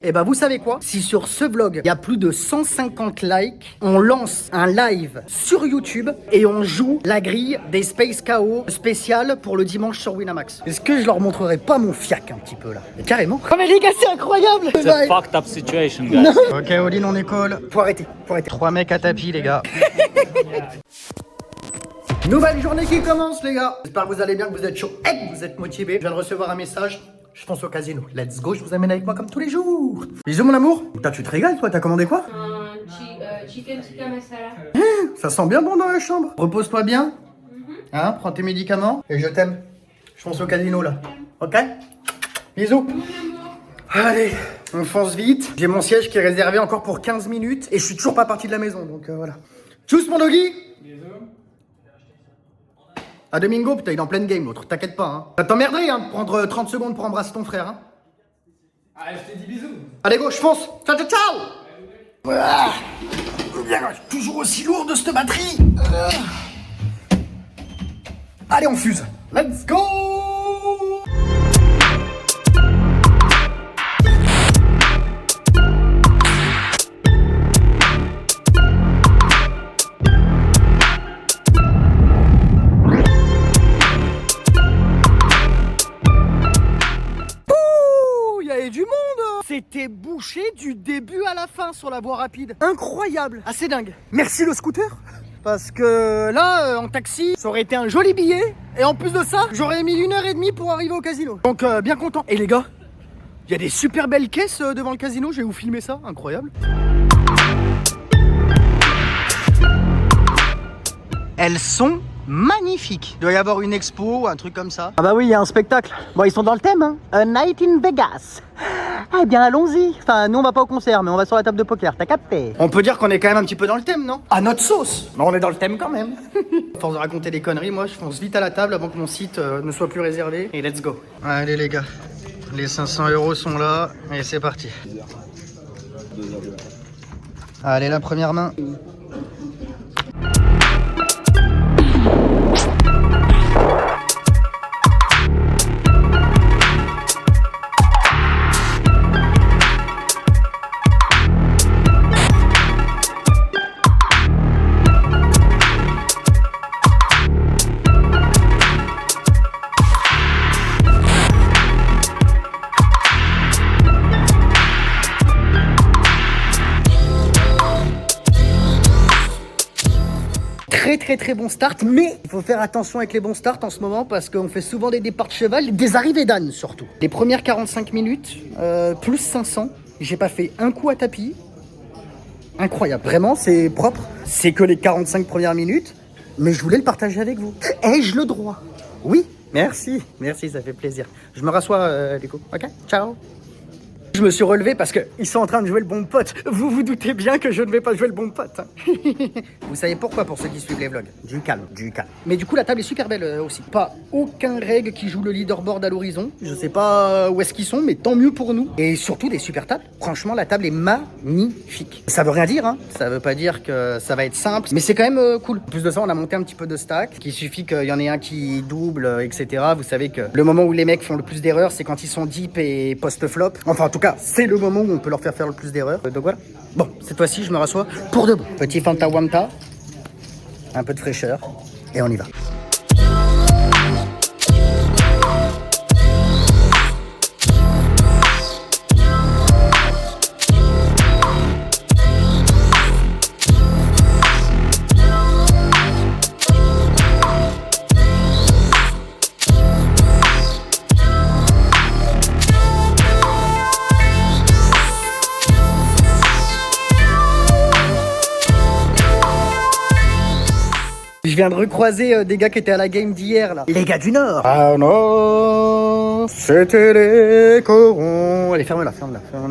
Et bah vous savez quoi? Si sur ce vlog, il y a plus de 150 likes, on lance un live sur YouTube et on joue la grille des Space KO spéciales pour le dimanche sur Winamax. Est-ce que je leur montrerai pas mon fiac un petit peu là? Mais carrément. Oh mais les gars, c'est incroyable! It's a fucked up situation, guys. Non. Ok, Odin, on école. Faut arrêter, faut arrêter. 3 mecs à tapis, les gars. Nouvelle journée qui commence, les gars. J'espère que vous allez bien, que vous êtes chaud et que vous êtes motivés. Je viens de recevoir un message. Je fonce au casino. Let's go, je vous amène avec moi comme tous les jours. Bisous, mon amour. Putain, tu te régales, toi. T'as commandé quoi? Chicken tikka masala. Ça sent bien bon dans la chambre. Repose-toi bien. Hein, prends tes médicaments. Et je t'aime. Je fonce au casino, là. Ok? Bisous. Allez, on fonce vite. J'ai mon siège qui est réservé encore pour 15 minutes. Et je suis toujours pas parti de la maison, donc voilà. Tchuss, mon doggy. Ah, Domingo, putain, il est en pleine game, l'autre. T'inquiète pas, hein. Ça t'emmerderait, hein, de prendre 30 secondes pour embrasser ton frère, hein. Ah, je t'ai dit bisous. Allez, go, je fonce. Ciao, ciao, ciao. Ah, toujours aussi lourd de cette batterie. Allez, on fuse. Let's go. Du monde. C'était bouché du début à la fin sur la voie rapide. Incroyable, assez dingue. Merci le scooter. Parce que là, en taxi, ça aurait été un joli billet. Et en plus de ça, j'aurais mis 1h30 pour arriver au casino. Donc bien content. Et les gars, il y a des super belles caisses devant le casino. Je vais vous filmer ça, incroyable. Elles sont magnifiques. Il doit y avoir une expo ou un truc comme ça. Ah bah oui, il y a un spectacle. Bon, ils sont dans le thème, hein. A Night in Vegas. Eh bien, allons-y. Enfin, nous, on va pas au concert, mais on va sur la table de poker. T'as capté? On peut dire qu'on est quand même un petit peu dans le thème, non? À notre sauce. Mais on est dans le thème quand même. À force de raconter des conneries, moi, je fonce vite à la table avant que mon site ne soit plus réservé. Et let's go. Allez, les gars. Les 500 € sont là. Et c'est parti. Allez, la première main. Très bon start, mais il faut faire attention avec les bons starts en ce moment parce qu'on fait souvent des départs de cheval, des arrivées d'âne surtout. Les premières 45 minutes, plus 500, j'ai pas fait un coup à tapis. Incroyable, vraiment c'est propre. C'est que les 45 premières minutes, mais je voulais le partager avec vous. Ai-je le droit? Oui, merci, ça fait plaisir. Je me rassois du coup, ok? Ciao. Je me suis relevé parce qu'ils sont en train de jouer le bon pote. Vous vous doutez bien que je ne vais pas jouer le bon pote. Hein. Vous savez pourquoi pour ceux qui suivent les vlogs? Du calme, du calme. Mais du coup, la table est super belle aussi. Pas aucun règle qui joue le leaderboard à l'horizon. Je sais pas où est-ce qu'ils sont, mais tant mieux pour nous. Et surtout des super tables. Franchement, la table est magnifique. Ça veut rien dire, hein. Ça veut pas dire que ça va être simple, mais c'est quand même cool. En plus de ça, on a monté un petit peu de stack. Il suffit qu'il y en ait un qui double, etc. Vous savez que le moment où les mecs font le plus d'erreurs, c'est quand ils sont deep et post-flop. Enfin, en tout cas, c'est le moment où on peut leur faire le plus d'erreurs. Donc voilà. Bon, cette fois-ci, je me rassois pour de bon. Petit Fanta Wanta, un peu de fraîcheur, et on y va. Je viens de recroiser des gars qui étaient à la game d'hier là. Les gars du Nord. Ah non, c'était les corons. Allez, ferme-la,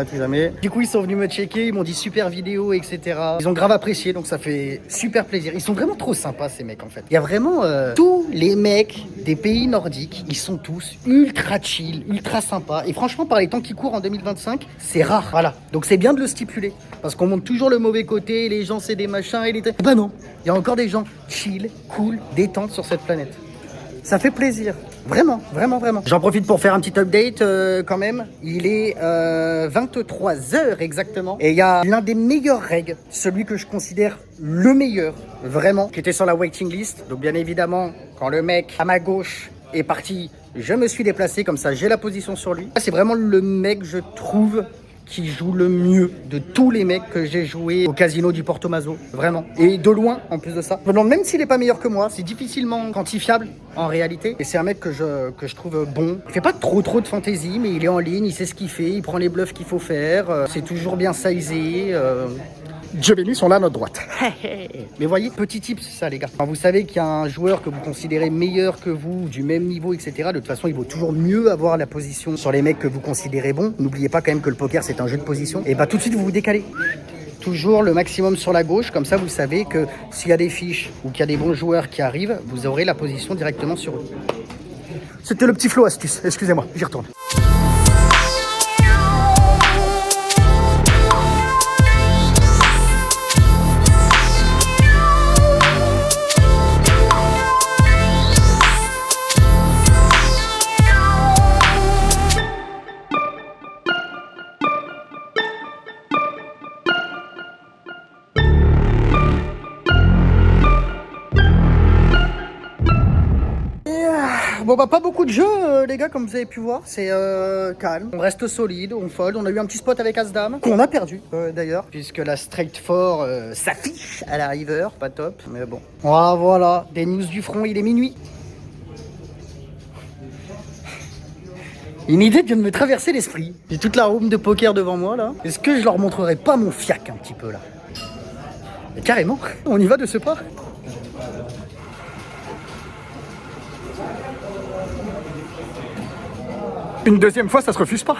plus jamais. Du coup, ils sont venus me checker, ils m'ont dit super vidéo, etc. Ils ont grave apprécié, donc ça fait super plaisir. Ils sont vraiment trop sympas ces mecs en fait. Il y a vraiment tous les mecs des pays nordiques, ils sont tous ultra chill, ultra sympas. Et franchement, par les temps qui courent en 2025, c'est rare. Voilà, donc c'est bien de le stipuler. Parce qu'on montre toujours le mauvais côté, les gens c'est des machins et les... Bah non, il y a encore des gens chill, cool, détente sur cette planète. Ça fait plaisir. Vraiment, vraiment, vraiment. J'en profite pour faire un petit update quand même. Il est 23h exactement. Et il y a l'un des meilleurs règles, celui que je considère le meilleur, vraiment, qui était sur la waiting list. Donc bien évidemment, quand le mec à ma gauche est parti, je me suis déplacé, comme ça j'ai la position sur lui. C'est vraiment le mec, je trouve, qui joue le mieux de tous les mecs que j'ai joué au casino du Porto Maso, vraiment. Et de loin, en plus de ça. Je me demande même s'il est pas meilleur que moi, c'est difficilement quantifiable en réalité. Et c'est un mec que je trouve bon. Il fait pas trop de fantaisie, mais il est en ligne, il sait ce qu'il fait, il prend les bluffs qu'il faut faire. C'est toujours bien sizé. Dieu béni sont là à notre droite. Mais voyez, petit tip, c'est ça les gars. Quand vous savez qu'il y a un joueur que vous considérez meilleur que vous, du même niveau, etc., de toute façon, il vaut toujours mieux avoir la position sur les mecs que vous considérez bons. N'oubliez pas quand même que le poker, c'est un jeu de position. Et bah tout de suite, vous vous décalez. Toujours le maximum sur la gauche, comme ça vous savez que s'il y a des fiches ou qu'il y a des bons joueurs qui arrivent, vous aurez la position directement sur eux. C'était le petit flow astuce, excusez-moi, j'y retourne. Bon bah pas beaucoup de jeux les gars comme vous avez pu voir, c'est calme, on reste solide, on fold, on a eu un petit spot avec As-Dame, qu'on a perdu d'ailleurs, puisque la Straight 4 s'affiche à la river, pas top, mais bon. Voilà, des news du front, il est minuit. Une idée vient de me traverser l'esprit, j'ai toute la room de poker devant moi là, est-ce que je leur montrerai pas mon fiac un petit peu là? Mais carrément, on y va de ce pas. Une deuxième fois, ça se refuse pas.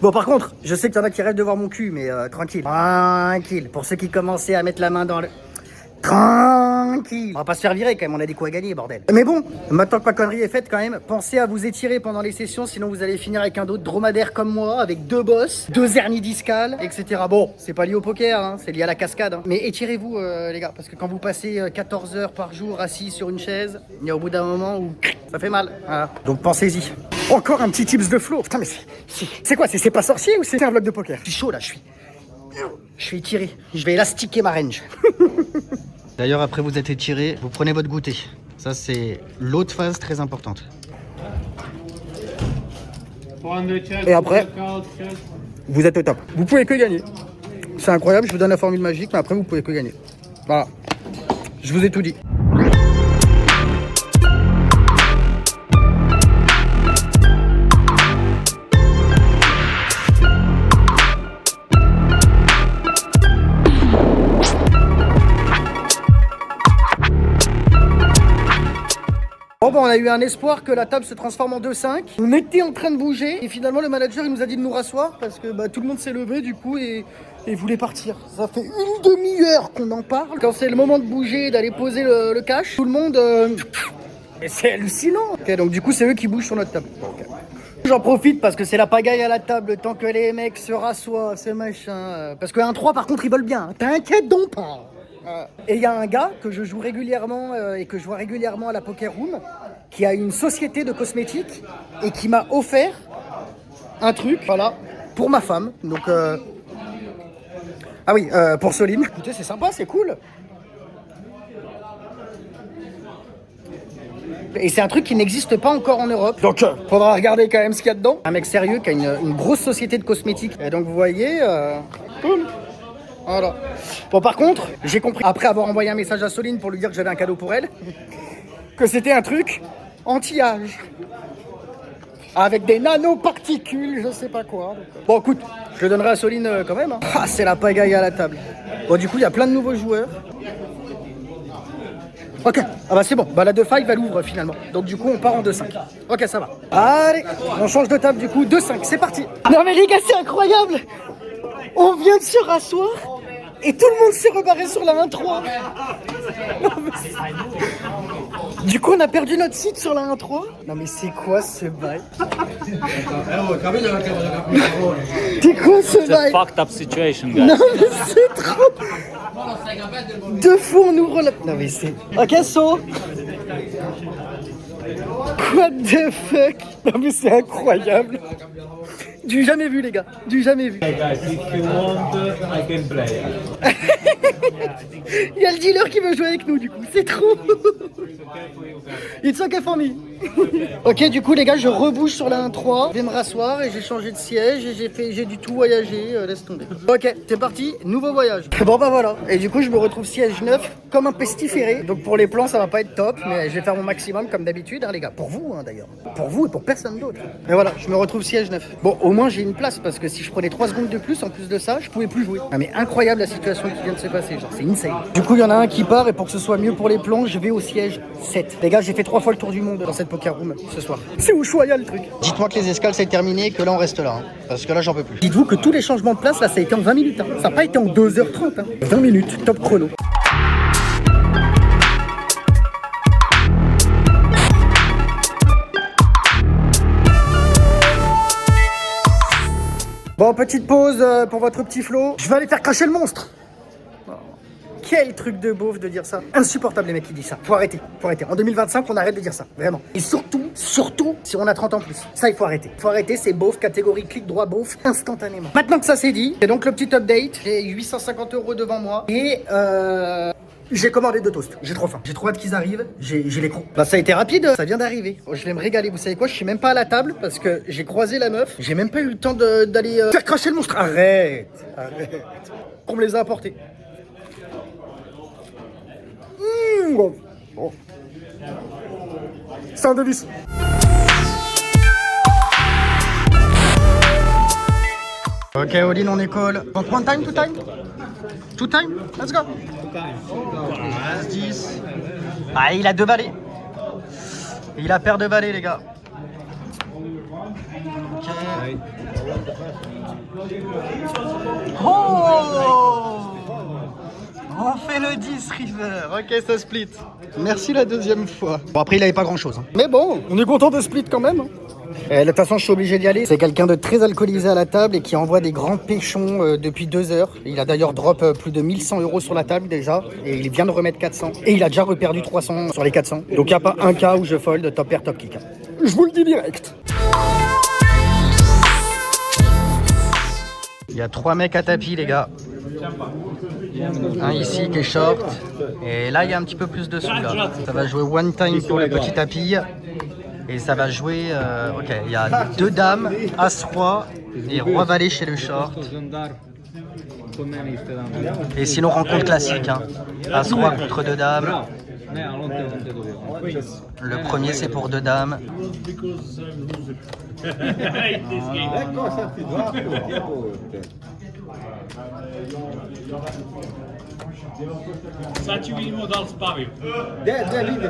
Bon, par contre, je sais qu'il y en a qui rêvent de voir mon cul, mais tranquille. Tranquille. Pour ceux qui commençaient à mettre la main dans le... Tranquille. On va pas se faire virer quand même, on a des coups à gagner, bordel. Mais bon, maintenant que ma connerie est faite quand même, pensez à vous étirer pendant les sessions, sinon vous allez finir avec un dos de dromadaire comme moi, avec 2 bosses, 2 hernies discales, etc. Bon, c'est pas lié au poker, hein, c'est lié à la cascade. Hein. Mais étirez-vous les gars, parce que quand vous passez 14 heures par jour assis sur une chaise, il y a au bout d'un moment où ça fait mal. Voilà. Donc pensez-y. Encore un petit tips de flow. Putain mais c'est quoi? C'est pas sorcier ou c'est un vlog de poker? Je suis chaud là, je suis étiré. Je vais élastiquer ma range. D'ailleurs, après vous êtes étiré, vous prenez votre goûter. Ça, c'est l'autre phase très importante. Et après, vous êtes au top. Vous pouvez que gagner. C'est incroyable, je vous donne la formule magique, mais après, vous pouvez que gagner. Voilà. Je vous ai tout dit. Bon bah on a eu un espoir que la table se transforme en 2-5. On était en train de bouger et finalement le manager il nous a dit de nous rasseoir parce que bah, tout le monde s'est levé du coup et voulait partir. Ça fait une demi-heure qu'on en parle. Quand c'est le moment de bouger, d'aller poser le cash, tout le monde... Mais c'est hallucinant. Ok, donc du coup c'est eux qui bougent sur notre table. Okay. J'en profite parce que c'est la pagaille à la table tant que les mecs se rassoient, ce machin. Parce que 1-3 par contre ils veulent bien. T'inquiète donc pas. Et il y a un gars que je joue régulièrement et que je vois régulièrement à la Poker Room qui a une société de cosmétiques et qui m'a offert un truc, voilà, pour ma femme. Donc, ah oui, pour Soline. Écoutez, c'est sympa, c'est cool. Et c'est un truc qui n'existe pas encore en Europe. Donc, faudra regarder quand même ce qu'il y a dedans. Un mec sérieux qui a une grosse société de cosmétiques. Et donc, vous voyez... Boum. Voilà. Bon par contre, j'ai compris après avoir envoyé un message à Soline pour lui dire que j'avais un cadeau pour elle, que c'était un truc anti-âge. Avec des nanoparticules, je sais pas quoi. Bon écoute, je le donnerai à Soline quand même. Hein. Ah, c'est la pagaille à la table. Bon du coup, il y a plein de nouveaux joueurs. Ok, ah bah c'est bon, bah la 2-5 elle ouvre finalement. Donc du coup on part en 2-5. Ok ça va. Allez, on change de table du coup, 2-5, c'est parti. Non mais les gars c'est incroyable. On vient de se rasseoir et tout le monde s'est rebarré sur la 1-3. Du coup, on a perdu notre site sur la 1-3. Non mais c'est quoi ce bail? C'est quoi ce It's a bail? fucked up situation, guys. Non mais c'est trop... Deux fois on ouvre la... Non mais c'est... Ok, so... What the fuck? Non mais c'est incroyable. Du jamais vu les gars, du jamais vu. Hey guys, if you want, I can play. Il y a le dealer qui veut jouer avec nous du coup, c'est trop. It's okay for me. Ok, du coup les gars, je rebouge sur la 1-3, je vais me rasseoir et j'ai changé de siège et j'ai du tout voyagé, laisse tomber. Ok, c'est parti, nouveau voyage. Bon bah voilà, et du coup je me retrouve siège neuf comme un pestiféré. Donc pour les plans ça va pas être top, mais je vais faire mon maximum comme d'habitude, hein, les gars. Pour vous d'ailleurs, pour vous et pour personne d'autre. Mais voilà, je me retrouve siège neuf. Bon, au moins j'ai une place parce que si je prenais 3 secondes de plus en plus de ça, je pouvais plus jouer. Ah mais incroyable la situation qui vient de se passer, genre c'est insane. Du coup il y en a un qui part et pour que ce soit mieux pour les plans, je vais au siège 7. Les gars, j'ai fait 3 fois le tour du monde dans cette poker room ce soir. C'est Ushuaïa le truc. Dites-moi que les escales c'est terminé et que là on reste là, hein, parce que là j'en peux plus. Dites-vous que tous les changements de place là ça a été en 20 minutes, hein. Ça n'a pas été en 2h30, hein. 20 minutes, top chrono. Bon, petite pause pour votre petit Flo. Je vais aller faire cracher le monstre. Oh, quel truc de beauf de dire ça. Insupportable les mecs qui disent ça. Faut arrêter, faut arrêter. En 2025, on arrête de dire ça, vraiment. Et surtout, si on a 30 ans plus. Ça, il faut arrêter. Faut arrêter, c'est beauf, catégorie clic droit beauf, instantanément. Maintenant que ça c'est dit, c'est donc le petit update. J'ai 850 € devant moi et j'ai commandé 2 toasts. J'ai trop faim. J'ai trop hâte qu'ils arrivent. J'ai les crocs. Bah ça a été rapide. Ça vient d'arriver. Oh, je vais me régaler. Vous savez quoi? Je suis même pas à la table parce que j'ai croisé la meuf. J'ai même pas eu le temps d'aller faire cracher le monstre. Arrête. On me les a apportés. Bon. C'est un délice. Ok, Odin, on est call. Donc, one time, two time? Two time? Let's go. 10. Ah, il a 2 balais. Il a paire de balais, les gars. Ok. Oh! On fait le 10, River. Ok, ça split. Merci la deuxième fois. Bon, après, il avait pas grand-chose. Hein. Mais bon, on est content de split quand même. De toute façon, je suis obligé d'y aller. C'est quelqu'un de très alcoolisé à la table et qui envoie des grands péchons depuis 2 heures. Il a d'ailleurs drop plus de 1100 € sur la table déjà. Et il vient de remettre 400. Et il a déjà reperdu 300 sur les 400. Donc il n'y a pas un cas où je fold top pair, top kick. Je vous le dis direct. Il y a 3 mecs à tapis, les gars. Un ici qui est short. Et là, il y a un petit peu plus de sous, là. Ça va jouer one time pour le petit tapis. Et ça va jouer, ok, il y a 2 dames, As-Roi et Roi-Valet chez le short. Et sinon, rencontre classique, hein. As-Roi contre 2 dames. Le premier, c'est pour 2 dames.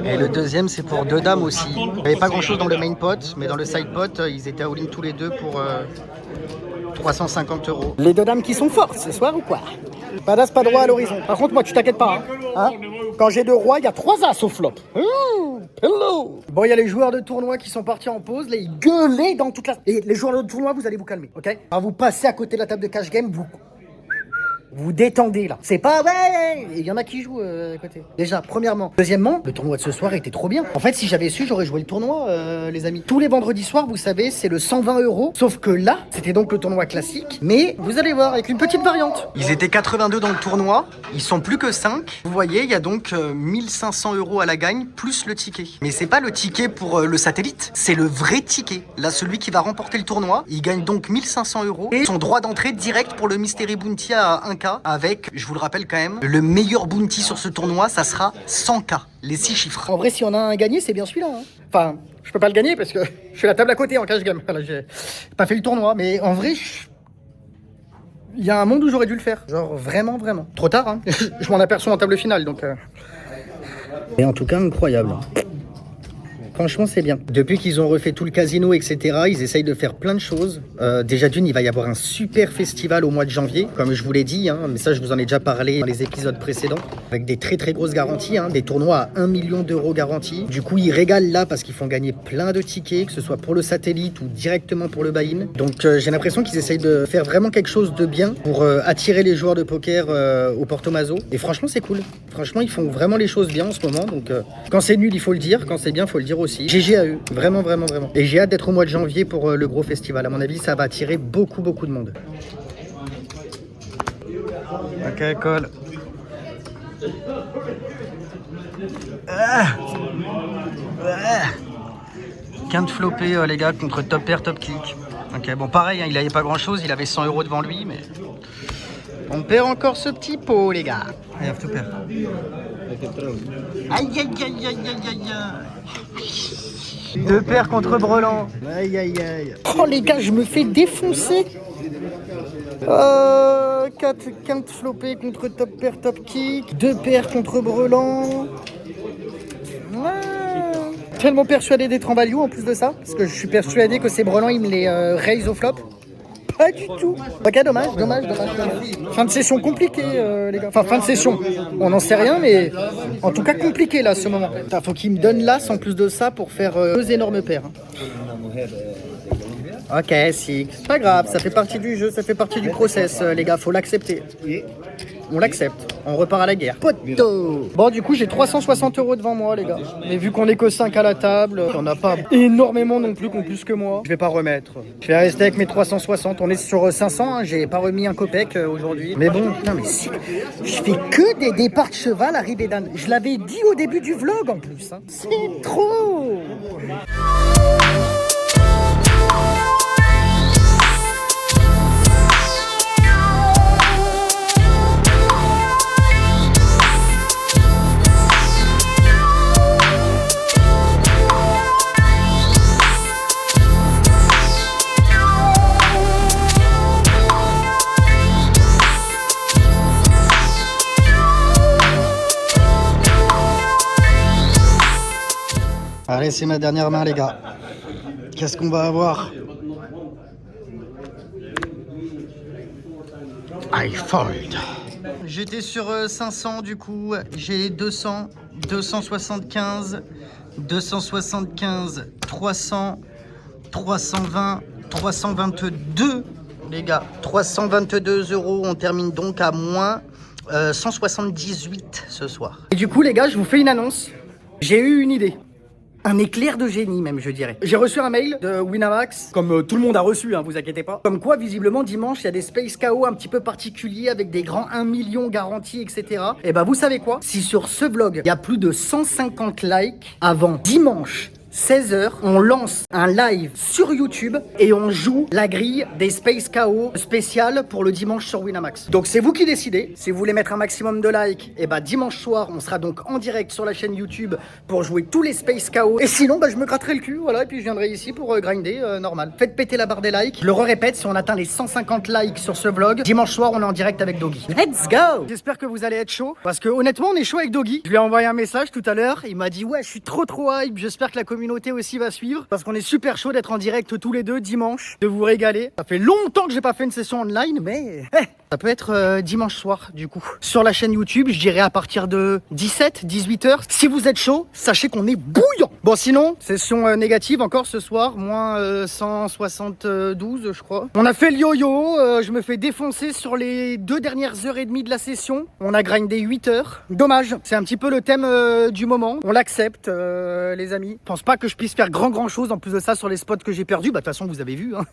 Et le deuxième, c'est pour 2 dames aussi. Il n'y avait pas grand chose dans le main pot, mais dans le side pot, ils étaient all-in tous les deux pour 350 €. Les 2 dames qui sont fortes ce soir ou quoi? Pas d'as, pas de roi à l'horizon. Par contre, moi, tu t'inquiètes pas. Hein. Quand j'ai 2 rois, il y a 3 as au flop. Hello. Bon, il y a les joueurs de tournoi qui sont partis en pause. Là, ils gueulaient dans toute la... Et les joueurs de tournoi, vous allez vous calmer, ok? Alors, vous passez à côté de la table de cash game, vous détendez là. C'est pas ouais. Il y en a qui jouent à côté. Déjà, premièrement. Deuxièmement, le tournoi de ce soir était trop bien. En fait, si j'avais su, j'aurais joué le tournoi, les amis. Tous les vendredis soirs, vous savez, c'est le 120 €. Sauf que là, c'était donc le tournoi classique. Mais vous allez voir, avec une petite variante. Ils étaient 82 dans le tournoi. Ils sont plus que 5. Vous voyez, il y a donc 1500 € à la gagne, plus le ticket. Mais c'est pas le ticket pour le satellite. C'est le vrai ticket. Là, celui qui va remporter le tournoi, il gagne donc 1500 €. Et son droit d'entrée direct pour le Mystery Bounty à 1K. Avec, je vous le rappelle quand même, le meilleur bounty sur ce tournoi, ça sera 100K, les 6 chiffres. En vrai, si on a un gagné, c'est bien celui-là. Hein. Enfin, je peux pas le gagner parce que je suis à la table à côté en cash game. Voilà, j'ai pas fait le tournoi, mais en vrai, il y a un monde où j'aurais dû le faire. Genre vraiment, vraiment. Trop tard, hein. Je m'en aperçois en table finale, donc... Et en tout cas, incroyable. Franchement, c'est bien. Depuis qu'ils ont refait tout le casino, etc., ils essayent de faire plein de choses. Déjà d'une, il va y avoir un super festival au mois de janvier, comme je vous l'ai dit, hein, mais ça, je vous en ai déjà parlé dans les épisodes précédents, avec des très grosses garanties, hein, des tournois à 1 million d'euros garantis. Du coup, ils régalent là parce qu'ils font gagner plein de tickets, que ce soit pour le satellite ou directement pour le buy-in. Donc, j'ai l'impression qu'ils essayent de faire vraiment quelque chose de bien pour attirer les joueurs de poker au Porto Mazo. Et franchement, c'est cool. Franchement, ils font vraiment les choses bien en ce moment. Donc, quand c'est nul, il faut le dire. Quand c'est bien, il faut le dire aussi. GG à eux. Vraiment. Et j'ai hâte d'être au mois de janvier pour le gros festival. À mon avis, ça va attirer beaucoup de monde. Ok, cool. Quinte flopé, les gars, contre top pair, top click. Ok, bon, pareil, hein, il avait pas grand chose. Il avait 100 € devant lui, mais on perd encore ce petit pot, les gars. I have to pair. Aïe. Deux paires contre Brelan. Aïe. Oh les gars, je me fais défoncer. 4 quintes flopées contre top pair, top kick. Deux paires contre Brelan. Tellement persuadé d'être en value en plus de ça. Parce que je suis persuadé que ces Brelan, ils me les raise au flop. Pas du tout. Ok, dommage. Fin de session compliquée, les gars. Enfin, fin de session. On n'en sait rien, mais en tout cas compliqué là, ce moment. Faut qu'il me donne l'as en plus de ça pour faire 2 énormes paires. Ok, si. C'est pas grave, ça fait partie du jeu, ça fait partie du process, les gars. Faut l'accepter. On l'accepte. On repart à la guerre. Poto. Bon, du coup, j'ai 360 € devant moi, les gars. Mais vu qu'on est que 5 à la table, on n'a pas énormément non plus, plus que moi. Je vais pas remettre. Je vais rester avec mes 360. On est sur 500. Hein. J'ai pas remis un copec aujourd'hui. Mais bon, putain, mais si. Je fais que des départs de cheval à Ribédan. Je l'avais dit au début du vlog en plus. Hein. C'est trop. Allez, c'est ma dernière main, les gars. Qu'est-ce qu'on va avoir? I fold. J'étais sur 500 du coup. J'ai 200, 275, 275, 300, 320, 322. Les gars, 322 €. On termine donc à moins 178 ce soir. Et du coup, les gars, je vous fais une annonce. J'ai eu une idée. Un éclair de génie même, je dirais. J'ai reçu un mail de Winamax, comme tout le monde a reçu, hein, vous inquiétez pas. Comme quoi, visiblement, dimanche, il y a des Space KO un petit peu particuliers avec des grands 1 million garantis, etc. Et bah, vous savez quoi? Si sur ce vlog, il y a plus de 150 likes avant dimanche, 16h, on lance un live sur YouTube et on joue la grille des Space KO spéciales pour le dimanche sur Winamax. Donc c'est vous qui décidez. Si vous voulez mettre un maximum de likes, et bah dimanche soir, on sera donc en direct sur la chaîne YouTube pour jouer tous les Space KO. Et sinon, bah je me gratterai le cul, voilà, et puis je viendrai ici pour grinder normal. Faites péter la barre des likes. Je le répète, si on atteint les 150 likes sur ce vlog, dimanche soir, on est en direct avec Doggy. Let's go! J'espère que vous allez être chaud, parce que honnêtement, on est chaud avec Doggy. Je lui ai envoyé un message tout à l'heure, il m'a dit ouais, je suis trop hype, j'espère que la communauté aussi va suivre parce qu'on est super chaud d'être en direct tous les deux dimanche, de vous régaler. Ça fait longtemps que j'ai pas fait une session online, mais ça peut être dimanche soir du coup. Sur la chaîne YouTube, je dirais à partir de 17-18h. Si vous êtes chaud, sachez qu'on est bouillant. Bon sinon, session négative encore ce soir, moins 172 je crois. On a fait le yo-yo, je me fais défoncer sur les 2 dernières heures et demie de la session. On a grindé 8 heures. Dommage, c'est un petit peu le thème du moment. On l'accepte les amis. Je pense pas que je puisse faire grand chose en plus de ça sur les spots que j'ai perdus. Bah de toute façon vous avez vu, hein.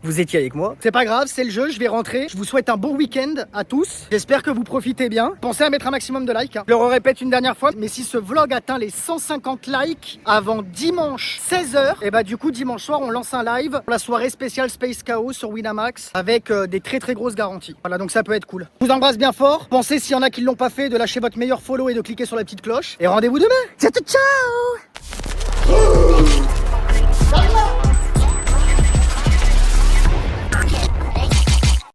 Vous étiez avec moi. C'est pas grave, c'est le jeu, je vais rentrer. Je vous souhaite un bon week-end à tous. J'espère que vous profitez bien. Pensez à mettre un maximum de likes, hein. Je le répète une dernière fois, mais si ce vlog atteint les 150 likes avant dimanche 16h, et bah du coup dimanche soir on lance un live pour la soirée spéciale Space KO sur Winamax avec des très grosses garanties. Voilà, donc ça peut être cool. Je vous embrasse bien fort. Pensez s'il y en a qui l'ont pas fait de lâcher votre meilleur follow et de cliquer sur la petite cloche. Et rendez-vous demain. Ciao ciao.